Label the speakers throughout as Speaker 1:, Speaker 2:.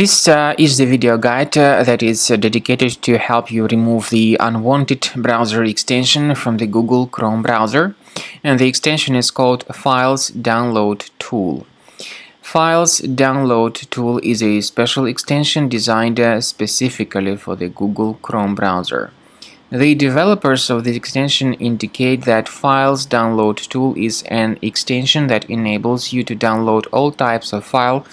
Speaker 1: This is the video guide that is dedicated to help you remove the unwanted browser extension from the Google Chrome browser, and the extension is called Files Download Tool. Files Download Tool is a special extension designed specifically for the Google Chrome browser. The developers of the extension indicate that Files Download Tool is an extension that enables you to download all types of file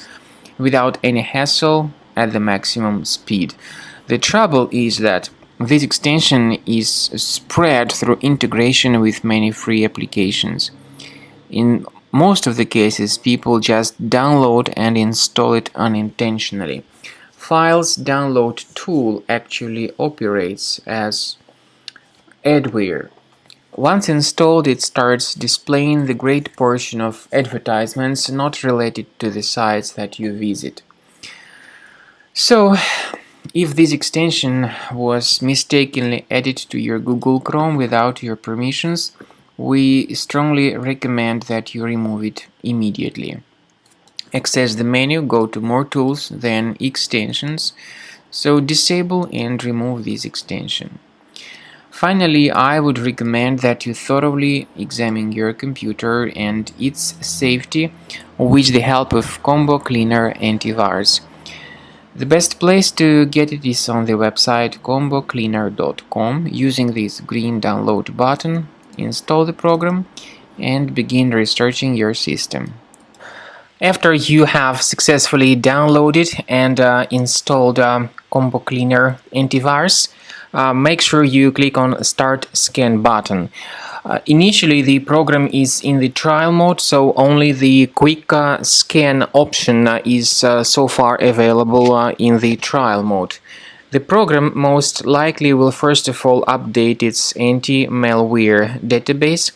Speaker 1: without any hassle at the maximum speed. The trouble is that this extension is spread through integration with many free applications. In most of the cases, people just download and install it unintentionally. Files Download Tool actually operates as adware. Once installed, it starts displaying the great portion of advertisements not related to the sites that you visit. So, if this extension was mistakenly added to your Google Chrome without your permissions, we strongly recommend that you remove it immediately. Access the menu, go to More Tools, then Extensions, so disable and remove this extension. Finally, I would recommend that you thoroughly examine your computer and its safety with the help of Combo Cleaner Antivirus. The best place to get it is on the website combocleaner.com. Using this green download button, install the program and begin researching your system. After you have successfully downloaded and installed Combo Cleaner Antivirus, make sure you click on Start Scan button. Initially, the program is in the trial mode, so only the quick scan option is so far available in the trial mode. The program most likely will first of all update its anti-malware database,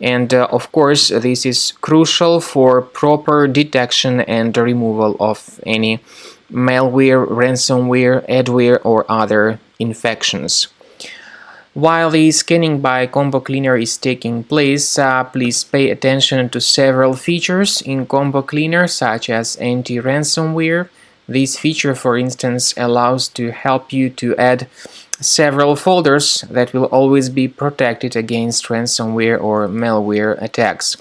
Speaker 1: and of course this is crucial for proper detection and removal of any malware, ransomware, adware or other infections. While the scanning by Combo Cleaner is taking place, please pay attention to several features in Combo Cleaner, such as anti-ransomware. This feature, for instance, allows to help you to add several folders that will always be protected against ransomware or malware attacks.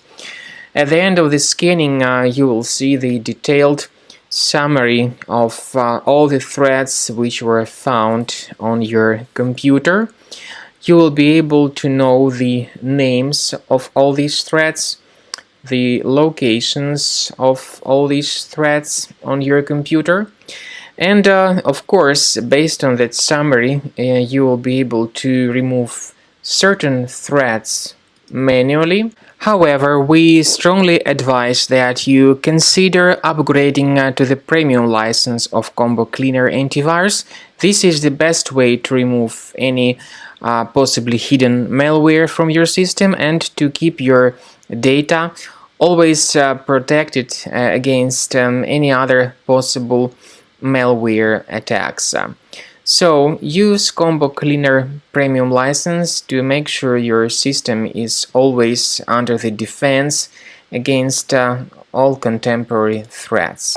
Speaker 1: At the end of the scanning, you will see the detailed summary of all the threads which were found on your computer. You will be able to know the names of all these threads, the locations of all these threads on your computer, and of course, based on that summary, you will be able to remove certain threads manually. However, we strongly advise that you consider upgrading to the premium license of Combo Cleaner Antivirus. This is the best way to remove any possibly hidden malware from your system and to keep your data always protected against any other possible malware attacks. So use Combo Cleaner Premium license to make sure your system is always under the defense against all contemporary threats.